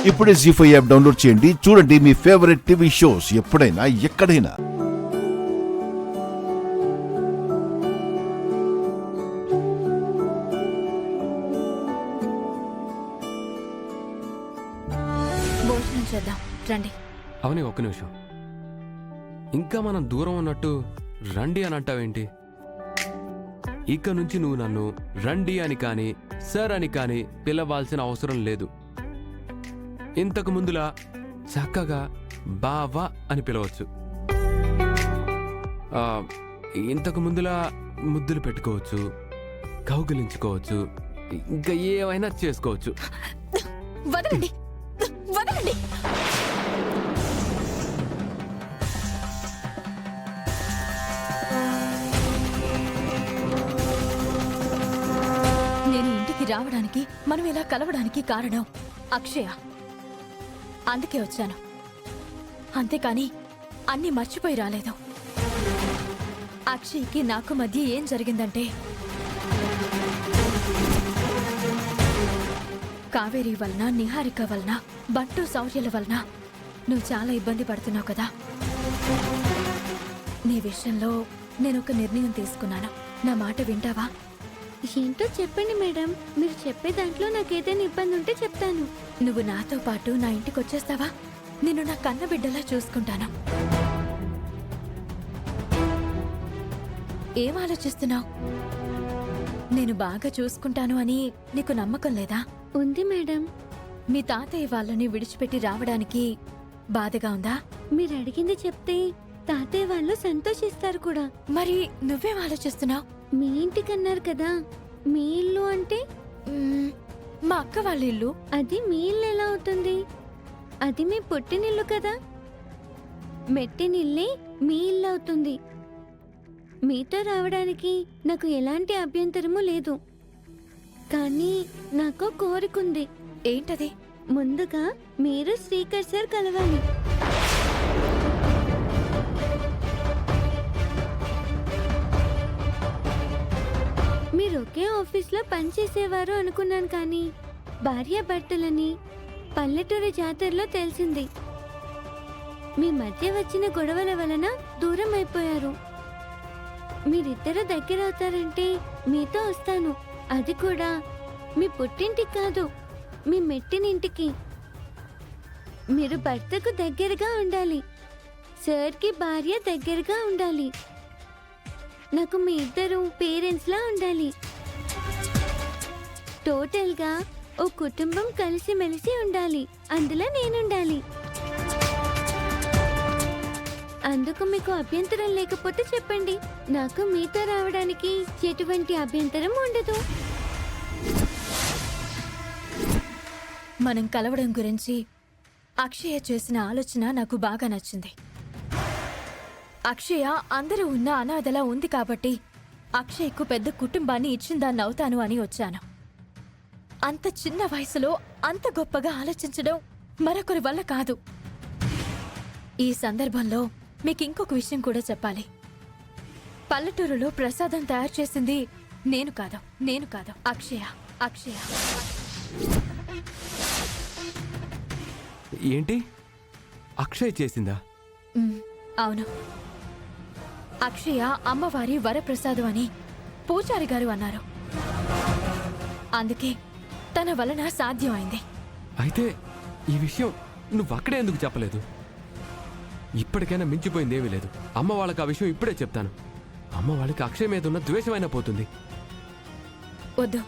ఇప్పుడే జీ5 app download చేయండి. చూడండి మీ ఫేవరెట్ టీవీ షోస్ ఎప్పుడైనా ఎక్కడైనా. భోజనం చేద్దాం రండి. అవని ఒక్క నిమిషం. ఇంకా మనం దూరం ఉన్నట్టు రండి అని అంటావేంటి? ఇక నుంచి నువ్వు నన్ను రండి అని కానీ సార్ అని కానీ పిలవాల్సిన అవసరం లేదు. ఇంతకు ముందులా చక్కగా బావా అని పిలవచ్చు. ఇంతకు ముందులా ముద్దులు పెట్టుకోవచ్చు, కౌగిలించుకోవచ్చు, ఇంకా ఏమైనా చేసుకోవచ్చు. వదలండి, వదలండి. నేను ఇంటికి రావడానికి, మనం ఇలా కలవడానికి కారణం అక్షయ. అందుకే వచ్చాను, అంతేకాని అన్నీ మర్చిపోయి రాలేదు. అక్షయ్కి నాకు మధ్య ఏం జరిగిందంటే, కావేరి వలన, నిహారిక వలన, బంటు శౌర్యల వలన నువ్వు చాలా ఇబ్బంది పడుతున్నావు కదా. నీ విషయంలో నేను ఒక నిర్ణయం తీసుకున్నాను. నా మాట వింటావా? ఏంటో చెప్పండి మేడం. మీరు చెప్పే దాంట్లో నాకేదైనా ఇబ్బంది ఉంటే చెప్తాను. నువ్వు నాతో పాటు నా ఇంటికి వచ్చేస్తావా? నిన్ను నా కన్న బిడ్డలా చూసుకుంటాను. ఏం ఆలోచిస్తున్నావు? నేను బాగా చూసుకుంటాను అని నీకు నమ్మకం లేదా? ఉంది మేడం. మీ తాతయ్య వాళ్ళని విడిచిపెట్టి రావడానికి బాధగా ఉందా? మీరు అడిగింది చెప్తే తాతయ్య వాళ్ళు సంతోషిస్తారు కూడా. మరి నువ్వేం ఆలోచిస్తున్నావు? మీ ఇంటికన్నారు కదా, మీ ఇల్లు అంటే మా అక్క వాళ్ళ ఇల్లు. అది మీ ఇల్లు ఎలా అవుతుంది? అది మీ పుట్టినిల్లు కదా. మెట్టినిల్లే మీ ఇల్లు అవుతుంది. మీతో రావడానికి నాకు ఎలాంటి అభ్యంతరము లేదు. కానీ నాకు కోరికుంది. ఏంటది? ముందుగా మీరు శ్రీకర్ సార్ కలవాలి. మీరు ఒకే ఆఫీస్లో పనిచేసేవారు అనుకున్నాను, కానీ భార్యాభర్తలని పల్లెటూరి జాతరలో తెలిసింది. మీ మధ్య వచ్చిన గొడవల వలన దూరం అయిపోయారు. మీరిద్దరూ దగ్గరవుతారంటే మీతో వస్తాను. అది కూడా మీ పుట్టింటికి కాదు, మీ మెట్టినింటికి. మీరు భర్తకు దగ్గరగా ఉండాలి, సార్కి భార్య దగ్గరగా ఉండాలి, నాకు మీ ఇద్దరు పేరెంట్స్లా ఉండాలి. టోటల్గా ఓ కుటుంబం కలిసిమెలిసి ఉండాలి. అందులో నేనుండాలి. అందుకు మీకు అభ్యంతరం లేకపోతే చెప్పండి. నాకు మీతో రావడానికి ఎటువంటి అభ్యంతరం ఉండదు. మనం కలవడం గురించి అక్షయ చేసిన ఆలోచన నాకు బాగా నచ్చింది. అక్షయ అందరూ ఉన్న అనాథలా ఉంది కాబట్టి అక్షయ్కు పెద్ద కుటుంబాన్ని ఇచ్చిందాన్ని అవుతాను అని వచ్చాను. అంత చిన్న వయసులో అంత గొప్పగా ఆలోచించడం మరొకరి వల్ల కాదు. ఈ సందర్భంలో మీకు ఇంకొక విషయం కూడా చెప్పాలి. పల్లెటూరులో ప్రసాదం తయారు చేసింది నేను కాదు అక్షయ. అక్షయ ఏంటి? అక్షయ్ చేసిందా? అవును. అక్షయ అమ్మవారి వరప్రసాదం అని పూజారి గారు అన్నారు. అందుకే తన వలన సాధ్యమైంది. అయితే ఈ విషయం నువ్వు అక్కడే ఎందుకు చెప్పలేదు? ఇప్పటికైనా మించిపోయిందేమీ లేదు. అమ్మ వాళ్ళకి ఆ విషయం ఇప్పుడే చెప్తాను. అమ్మ వాళ్ళకి అక్షయ్ మీద ఉన్న ద్వేషమైనా పోతుంది. వద్దు,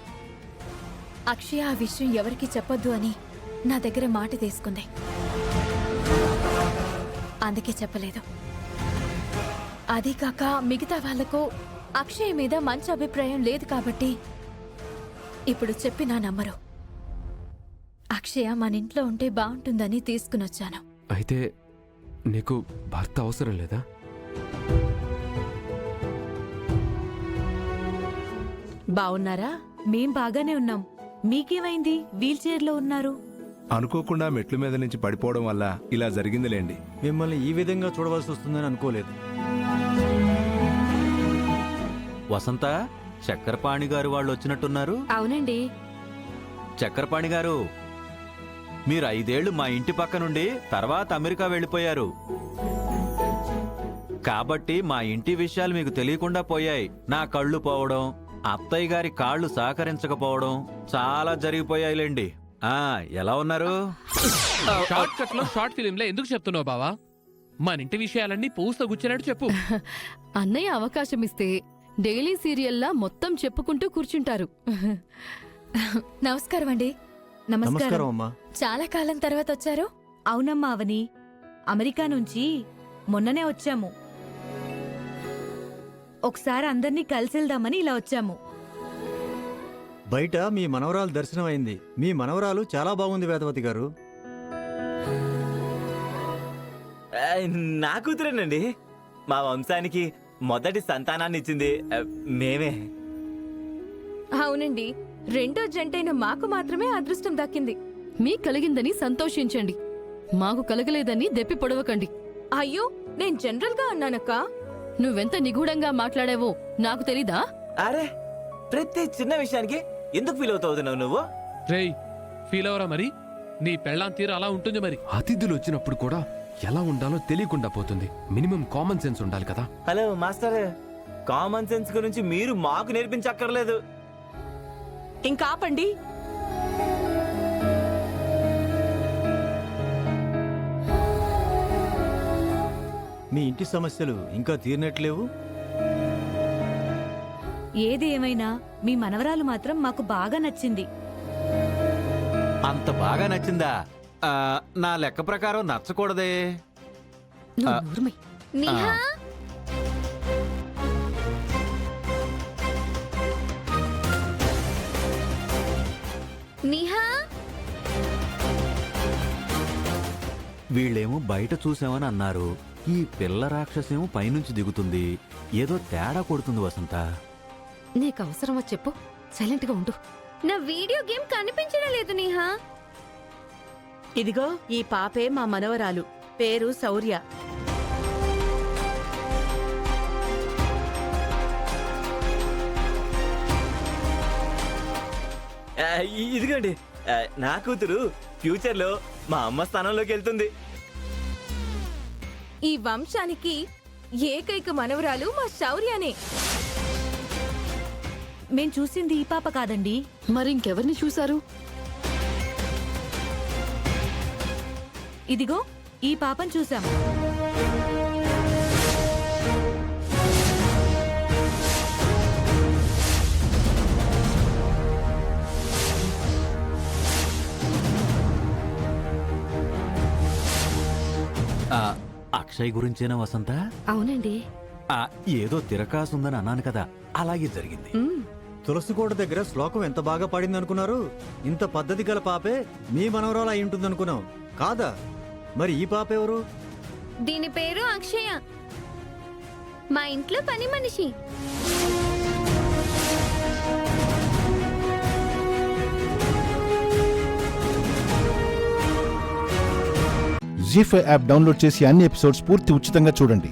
అక్షయ ఆ విషయం ఎవరికీ చెప్పొద్దు అని నా దగ్గర మాట తీసుకుంది. అందుకే చెప్పలేదు. అదీ కాక మిగతా వాళ్లకు అక్షయ్ మీద మంచి అభిప్రాయం లేదు కాబట్టి ఇప్పుడు చెప్పినా నమ్మరు. అక్షయ మన ఇంట్లో ఉంటే బాగుంటుందని తీసుకునొచ్చాను. అయితే నీకు భర్త అవసరం లేదా? బావున్నారా? మేం బాగానే ఉన్నాం. మీకేమైంది? వీల్ చైర్లో ఉన్నారు. అనుకోకుండా మెట్ల మీద నుంచి పడిపోవడం వల్ల ఇలా జరిగిందిలేండి. మిమ్మల్ని ఈ విధంగా చూడవలసి వస్తుందని అనుకోలేదు. వసంత, చక్రపాణి గారు వాళ్ళు వచ్చినట్టున్నారు. అవునండి. చక్రపాణి గారు, మీరు 5 ఏళ్లు మా ఇంటి పక్క నుండి తర్వాత అమెరికా వెళ్ళిపోయారు. కాబట్టి మా ఇంటి విషయాలు మీకు తెలియకుండా పోయాయి. నా కళ్ళు పోవడం, అత్తయ్య గారి కాళ్ళు సహకరించకపోవడం చాలా జరిగిపోయాయిలేండి. ఎలా ఉన్నారు? షార్ట్ కట్ లో షార్ట్ ఫిలిం లో ఎందుకు చెప్తున్నావు బావా? మన ఇంటి విషయాలన్నీ పూస్తో గుచ్చినట్టు చెప్పు. అన్నయ్య అవకాశం ఇస్తే డైలీ సీరియల్లా మొత్తం చెప్పుకుంటూ కూర్చుంటారు. నమస్కారం అండి. నమస్కారం అమ్మా. చాలా కాలం తర్వాత వచ్చారు. అవునమ్మా అవని, అమెరికా నుంచి మొన్ననే వచ్చాము. ఒకసారి అందర్నీ కలిసెళ్దామని ఇలా వచ్చాము. బయట మీ మనవరాలు దర్శనం అయింది. మీ మనవరాలు చాలా బాగుంది వేదవతి గారు. నా కూతురేనండి. మా వంశానికి మొదటి సంతానాన్ని ఇచ్చింది మేమే. అవునండి, రెండో జంటైన మాకు మాత్రమే అదృష్టం దక్కింది. మీకు కలిగిందని సంతోషించండి, మాకు కలగలేదని దెప్పి పొడవకండి. అయ్యో, నేను జనరల్ గా అన్నానక్క. నువ్వెంత నిగూఢంగా మాట్లాడావో నాకు తెలీదా? అరే, ప్రతి చిన్న విషయానికి ఎందుకు ఫీల్ అవుతున్నావు నువ్వు? రేయ్, ఫీల్ అవరా మరి? నీ పెళ్ళాం తీరు అలా ఉంటుంది మరి. అతిథులు వచ్చినప్పుడు కూడా ఎలా ఉండాలో తెలియకుండా పోతుంది. మినిమం కామన్ సెన్స్ ఉండాలి కదా. హలో మాస్టర్, కామన్ సెన్స్ గురించి మీరు మాకు నేర్పించక్కర్లేదు. ఇంకా ఆపండి. మీ ఇంటి సమస్యలు ఇంకా తీరినట్లేవు. ఏది ఏమైనా మీ మనవరాలు మాత్రం మాకు బాగా నచ్చింది. అంత బాగా నచ్చిందా? నా లెక్క ప్రకారం నచ్చకూడదే. నువ్వు నోర్మై. నిహా, నిహా, వీళ్ళేమో బయట చూసామని అన్నారు. ఈ పిల్ల రాక్షసేమో పైనుంచి దిగుతుంది. ఏదో తేడా కొడుతుంది వసంత. నీకు అవసరమా చెప్పు? సైలెంట్ గా ఉండు. నా వీడియో గేమ్ కనిపించడం లేదు నిహా. ఇదిగో ఈ పాపే మా మనవరాలు, పేరు శౌర్య. ఇదిగోండి, నా కూతురు ఫ్యూచర్ లో మా అమ్మ స్థానంలోకి వెళ్తుంది. ఈ వంశానికి ఏకైక మనవరాలు మా శౌర్యనే. మేం చూసింది ఈ పాప కాదండి. మరింకెవరిని చూశారు? ఇదిగో ఈ పాపను చూసాం. అక్షయ్ గురించేనా వసంత? అవునండి. ఏదో తిరకాసుందని అన్నాను కదా, అలాగే జరిగింది. తులసికోట దగ్గర శ్లోకం ఎంత బాగా పాడింది అనుకున్నారు? ఇంత పద్ధతి గల పాపే మీ మనవరాలు అయి ఉంటుంది అనుకున్నాం. కాదా? మరి ఈ పాప ఎవరు? దీని పేరు అక్షయ, మా ఇంట్లో పని మనిషి. జీ5 యాప్ డౌన్లోడ్ చేసి అన్ని ఎపిసోడ్స్ పూర్తి ఉచితంగా చూడండి.